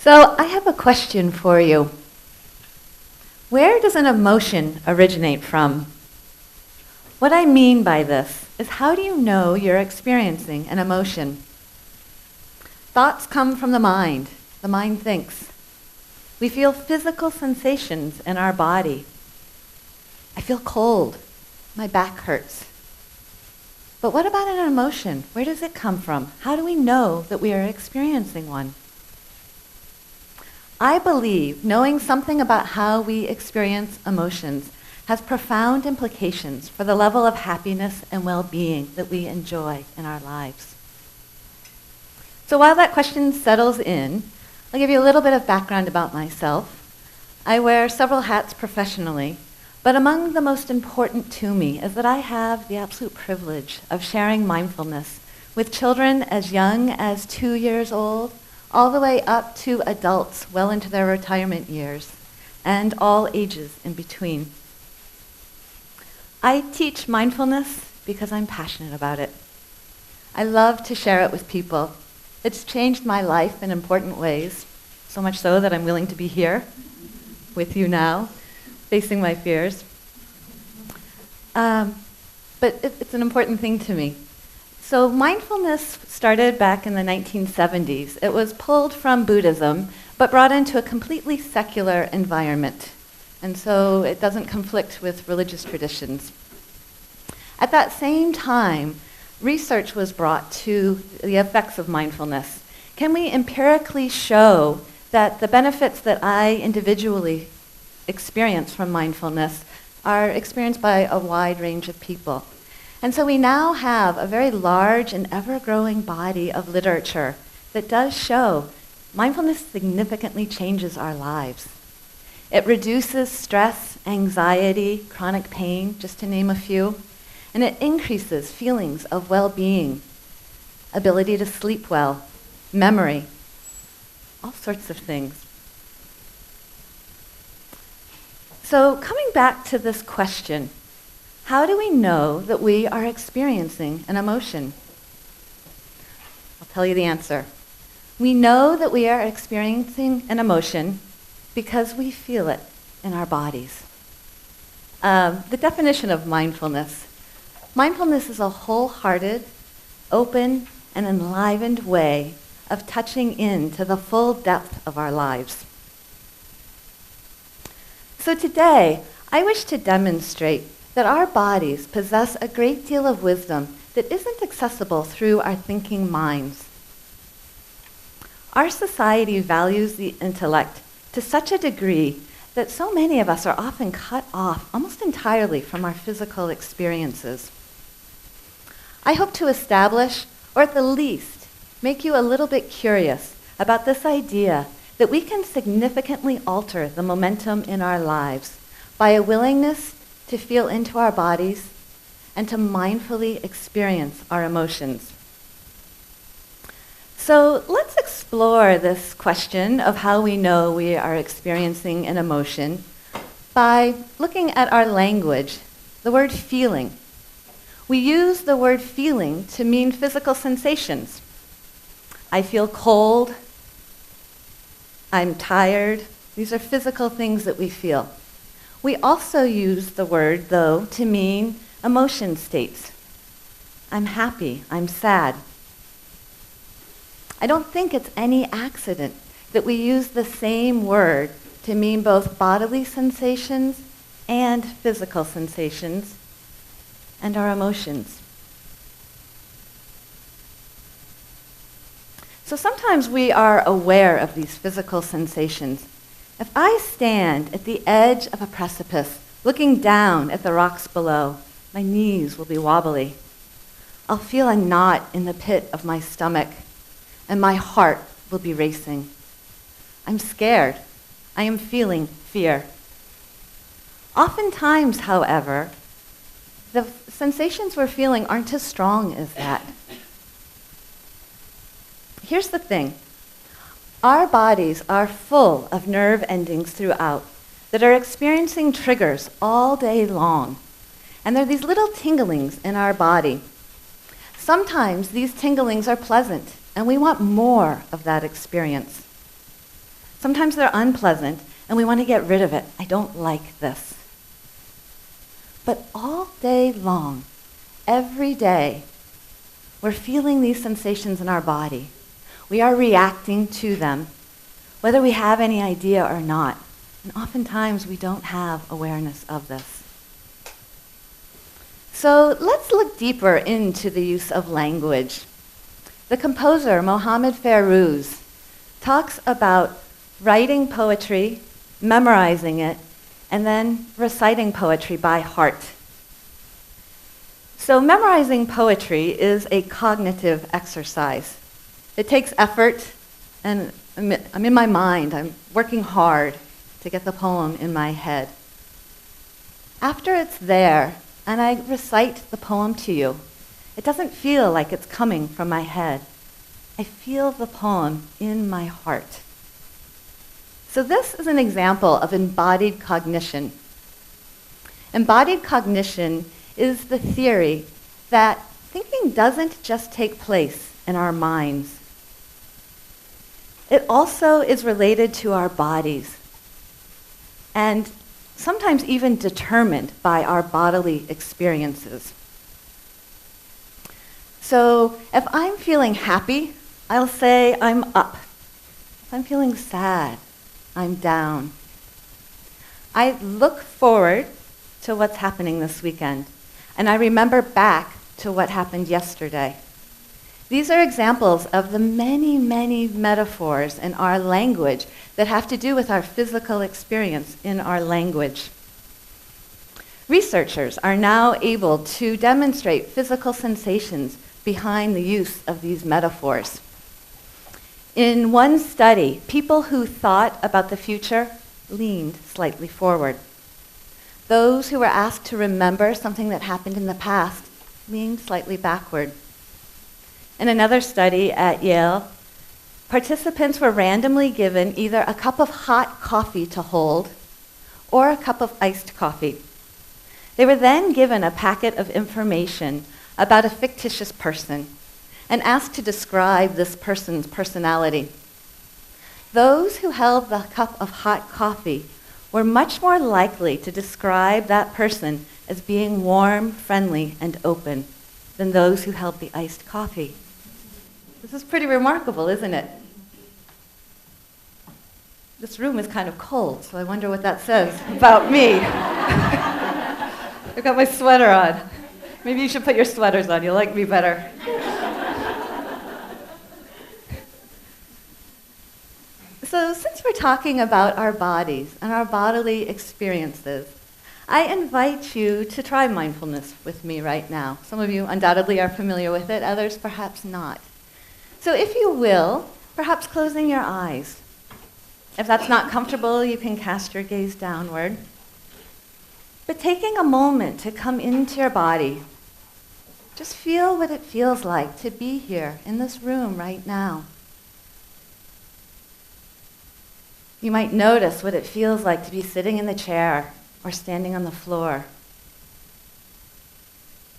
So I have a question for you. Where does an emotion originate from? What I mean by this is, how do you know you're experiencing an emotion? Thoughts come from the mind. The mind thinks. We feel physical sensations in our body. I feel cold. My back hurts. But what about an emotion? Where does it come from? How do we know that we are experiencing one? I believe knowing something about how we experience emotions has profound implications for the level of happiness and well-being that we enjoy in our lives. So while that question settles in, I'll give you a little bit of background about myself. I wear several hats professionally, but among the most important to me is that I have the absolute privilege of sharing mindfulness with children as young as 2 years old, all the way up to adults well into their retirement years, and all ages in between. I teach mindfulness because I'm passionate about it. I love to share it with people. It's changed my life in important ways, so much so that I'm willing to be here with you now, facing my fears. But it's an important thing to me. So mindfulness started back in the 1970s. It was pulled from Buddhism, but brought into a completely secular environment. And so it doesn't conflict with religious traditions. At that same time, research was brought to the effects of mindfulness. Can we empirically show that the benefits that I individually experience from mindfulness are experienced by a wide range of people? And so we now have a very large and ever-growing body of literature that does show mindfulness significantly changes our lives. It reduces stress, anxiety, chronic pain, just to name a few, and it increases feelings of well-being, ability to sleep well, memory, all sorts of things. So coming back to this question, how do we know that we are experiencing an emotion? I'll tell you the answer. We know that we are experiencing an emotion because we feel it in our bodies. The definition of mindfulness. Mindfulness is a wholehearted, open, and enlivened way of touching into the full depth of our lives. So today, I wish to demonstrate that our bodies possess a great deal of wisdom that isn't accessible through our thinking minds. Our society values the intellect to such a degree that so many of us are often cut off almost entirely from our physical experiences. I hope to establish, or at the least, make you a little bit curious about this idea that we can significantly alter the momentum in our lives by a willingness to feel into our bodies and to mindfully experience our emotions. So let's explore this question of how we know we are experiencing an emotion by looking at our language, the word feeling. We use the word feeling to mean physical sensations. I feel cold. I'm tired. These are physical things that we feel. We also use the word, though, to mean emotion states. I'm happy. I'm sad. I don't think it's any accident that we use the same word to mean both bodily sensations and physical sensations and our emotions. So sometimes we are aware of these physical sensations. If I stand at the edge of a precipice, looking down at the rocks below, my knees will be wobbly. I'll feel a knot in the pit of my stomach, and my heart will be racing. I'm scared. I am feeling fear. Oftentimes, however, the sensations we're feeling aren't as strong as that. Here's the thing. Our bodies are full of nerve endings throughout that are experiencing triggers all day long. And there are these little tinglings in our body. Sometimes these tinglings are pleasant, and we want more of that experience. Sometimes they're unpleasant, and we want to get rid of it. I don't like this. But all day long, every day, we're feeling these sensations in our body. We are reacting to them, whether we have any idea or not. And oftentimes, we don't have awareness of this. So let's look deeper into the use of language. The composer, Mohammed Fairouz, talks about writing poetry, memorizing it, and then reciting poetry by heart. So memorizing poetry is a cognitive exercise. It takes effort, and I'm in my mind. I'm working hard to get the poem in my head. After it's there, and I recite the poem to you, it doesn't feel like it's coming from my head. I feel the poem in my heart. So this is an example of embodied cognition. Embodied cognition is the theory that thinking doesn't just take place in our minds. It also is related to our bodies, and sometimes even determined by our bodily experiences. So if I'm feeling happy, I'll say I'm up. If I'm feeling sad, I'm down. I look forward to what's happening this weekend, and I remember back to what happened yesterday. These are examples of the many, many metaphors in our language that have to do with our physical experience in our language. Researchers are now able to demonstrate physical sensations behind the use of these metaphors. In one study, people who thought about the future leaned slightly forward. Those who were asked to remember something that happened in the past leaned slightly backward. In another study at Yale, participants were randomly given either a cup of hot coffee to hold or a cup of iced coffee. They were then given a packet of information about a fictitious person and asked to describe this person's personality. Those who held the cup of hot coffee were much more likely to describe that person as being warm, friendly, and open than those who held the iced coffee. This is pretty remarkable, isn't it? This room is kind of cold, so I wonder what that says about me. I've got my sweater on. Maybe you should put your sweaters on. You'll like me better. So since we're talking about our bodies and our bodily experiences, I invite you to try mindfulness with me right now. Some of you undoubtedly are familiar with it, others perhaps not. So if you will, perhaps closing your eyes. If that's not comfortable, you can cast your gaze downward. But taking a moment to come into your body, just feel what it feels like to be here in this room right now. You might notice what it feels like to be sitting in the chair or standing on the floor.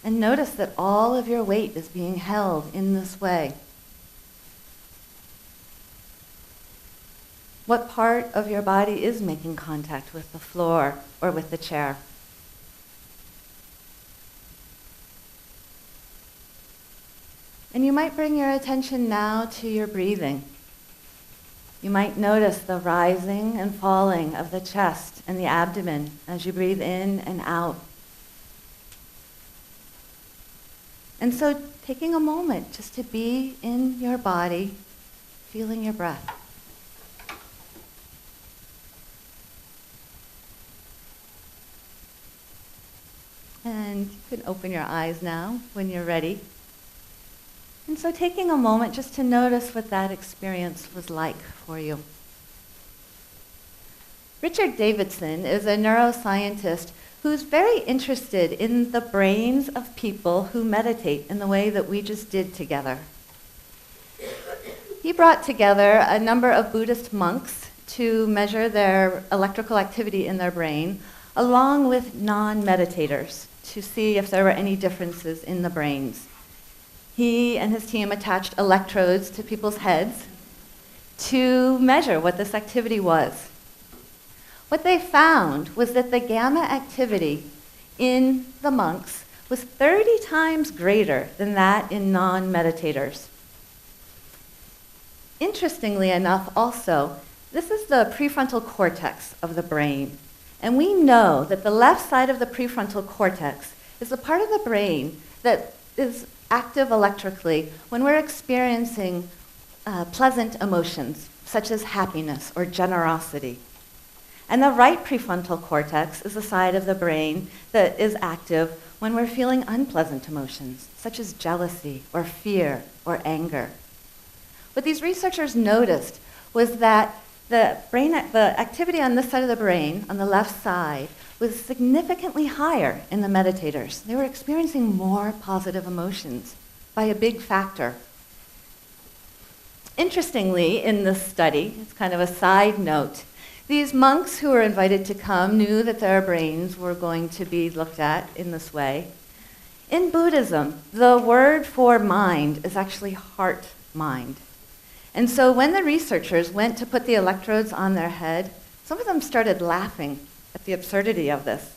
And notice that all of your weight is being held in this way. What part of your body is making contact with the floor or with the chair? And you might bring your attention now to your breathing. You might notice the rising and falling of the chest and the abdomen as you breathe in and out. And so taking a moment just to be in your body, feeling your breath. And you can open your eyes now when you're ready. And so taking a moment just to notice what that experience was like for you. Richard Davidson is a neuroscientist who's very interested in the brains of people who meditate in the way that we just did together. He brought together a number of Buddhist monks to measure their electrical activity in their brain, along with non-meditators, to see if there were any differences in the brains. He and his team attached electrodes to people's heads. to measure what this activity was. What they found was that the gamma activity in the monks was 30 times greater than that in non-meditators. Interestingly enough also, this is the prefrontal cortex of the brain. And we know that the left side of the prefrontal cortex is the part of the brain that is active electrically when we're experiencing pleasant emotions, such as happiness or generosity. And the right prefrontal cortex is the side of the brain that is active when we're feeling unpleasant emotions, such as jealousy or fear or anger. What these researchers noticed was that the activity on this side of the brain, on the left side, was significantly higher in the meditators. They were experiencing more positive emotions by a big factor. Interestingly, in this study, it's kind of a side note, these monks who were invited to come knew that their brains were going to be looked at in this way. In Buddhism, the word for mind is actually heart-mind. And so when the researchers went to put the electrodes on their head, some of them started laughing at the absurdity of this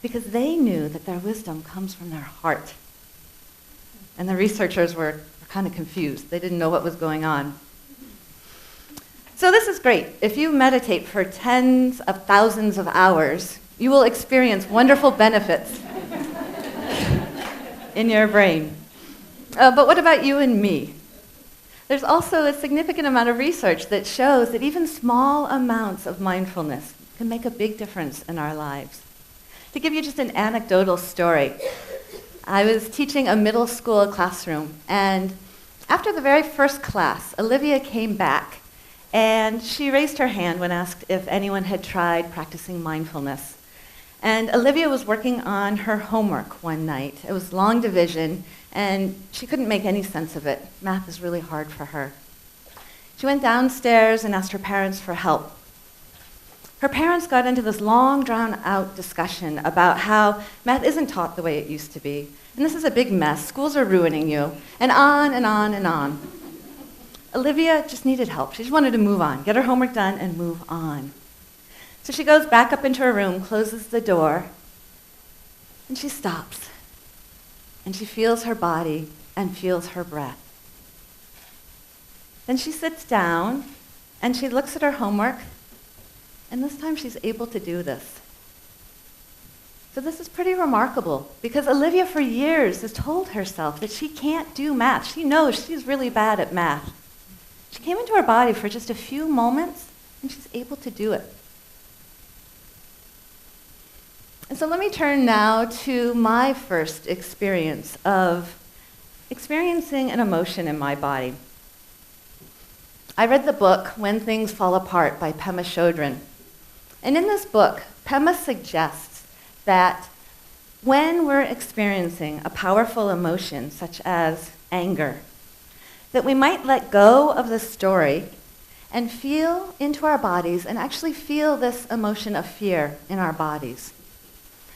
because they knew that their wisdom comes from their heart. And the researchers were kind of confused. They didn't know what was going on. So this is great. If you meditate for tens of thousands of hours, you will experience wonderful benefits in your brain. But what about you and me? There's also a significant amount of research that shows that even small amounts of mindfulness can make a big difference in our lives. To give you just an anecdotal story, I was teaching a middle school classroom, and after the very first class, Olivia came back, and she raised her hand when asked if anyone had tried practicing mindfulness. And Olivia was working on her homework one night. It was long division, and she couldn't make any sense of it. Math is really hard for her. She went downstairs and asked her parents for help. Her parents got into this long, drawn-out discussion about how math isn't taught the way it used to be, and this is a big mess, schools are ruining you, and on and on and on. Olivia just needed help. She just wanted to move on, get her homework done, and move on. So she goes back up into her room, closes the door, and she stops. And she feels her body and feels her breath. Then she sits down, and she looks at her homework, and this time she's able to do this. So this is pretty remarkable, because Olivia for years has told herself that she can't do math. She knows she's really bad at math. She came into her body for just a few moments, and she's able to do it. And so let me turn now to my first experience of experiencing an emotion in my body. I read the book When Things Fall Apart by Pema Chodron. And in this book, Pema suggests that when we're experiencing a powerful emotion, such as anger, that we might let go of the story and feel into our bodies and actually feel this emotion of fear in our bodies.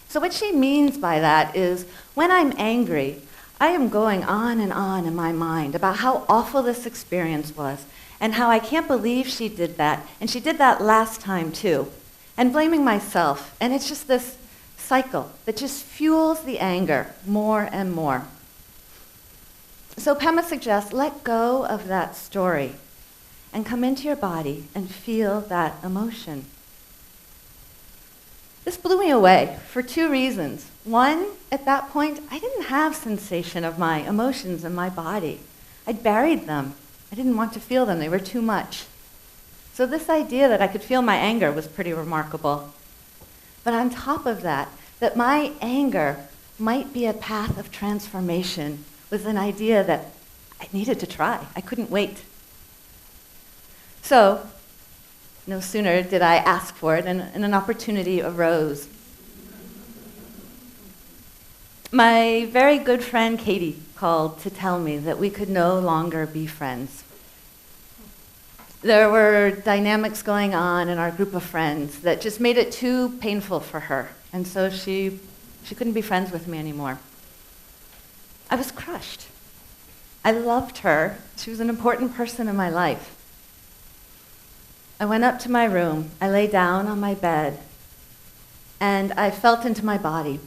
So what she means by that is when I'm angry, I am going on and on in my mind about how awful this experience was and how I can't believe she did that, and she did that last time too, and blaming myself. And it's just this cycle that just fuels the anger more and more. So Pema suggests let go of that story and come into your body and feel that emotion. This blew me away for two reasons. One, at that point, I didn't have sensation of my emotions in my body. I'd buried them. I didn't want to feel them. They were too much. So this idea that I could feel my anger was pretty remarkable. But on top of that, that my anger might be a path of transformation was an idea that I needed to try. I couldn't wait. So, no sooner did I ask for it, and an opportunity arose. My very good friend Katie called to tell me that we could no longer be friends. There were dynamics going on in our group of friends that just made it too painful for her, and so she couldn't be friends with me anymore. I was crushed. I loved her. She was an important person in my life. I went up to my room. I lay down on my bed, and I felt into my body.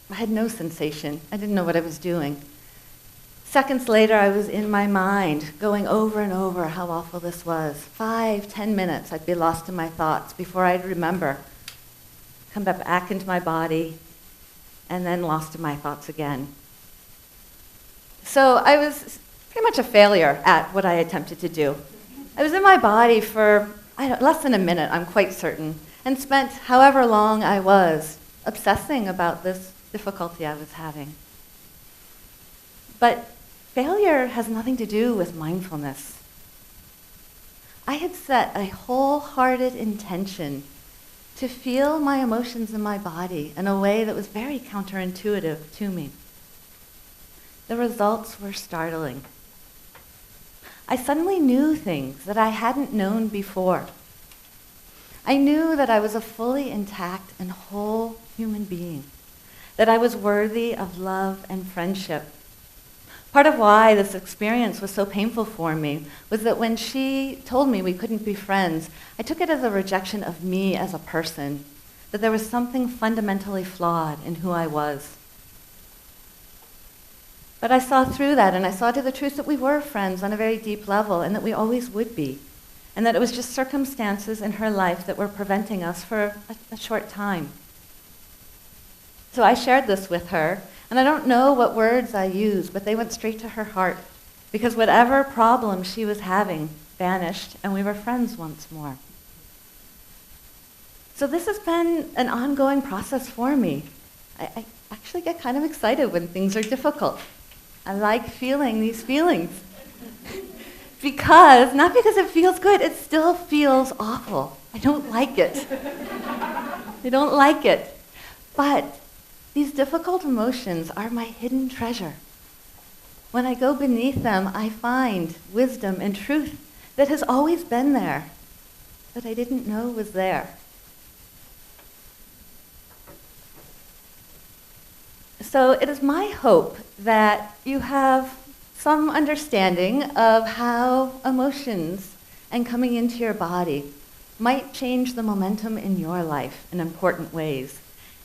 I had no sensation. I didn't know what I was doing. Seconds later, I was in my mind, going over and over how awful this was. 5, 10 minutes, I'd be lost in my thoughts before I'd remember. Come back into my body, and then lost in my thoughts again. So I was pretty much a failure at what I attempted to do. I was in my body for less than a minute, I'm quite certain, and spent however long I was obsessing about this difficulty I was having. But failure has nothing to do with mindfulness. I had set a wholehearted intention to feel my emotions in my body in a way that was very counterintuitive to me. The results were startling. I suddenly knew things that I hadn't known before. I knew that I was a fully intact and whole human being, that I was worthy of love and friendship. Part of why this experience was so painful for me was that when she told me we couldn't be friends, I took it as a rejection of me as a person, that there was something fundamentally flawed in who I was. But I saw through that, and I saw to the truth that we were friends on a very deep level, and that we always would be, and that it was just circumstances in her life that were preventing us for a short time. So I shared this with her, and I don't know what words I used, but they went straight to her heart, because whatever problem she was having vanished, and we were friends once more. So this has been an ongoing process for me. I actually get kind of excited when things are difficult. I like feeling these feelings. Not because it feels good, it still feels awful. I don't like it. I don't like it. But these difficult emotions are my hidden treasure. When I go beneath them, I find wisdom and truth that has always been there, that I didn't know was there. So it is my hope that you have some understanding of how emotions and coming into your body might change the momentum in your life in important ways.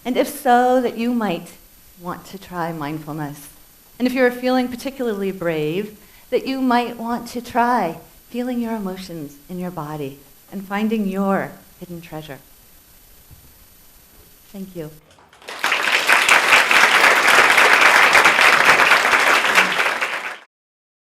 And if so, that you might want to try mindfulness. And if you're feeling particularly brave, that you might want to try feeling your emotions in your body and finding your hidden treasure. Thank you.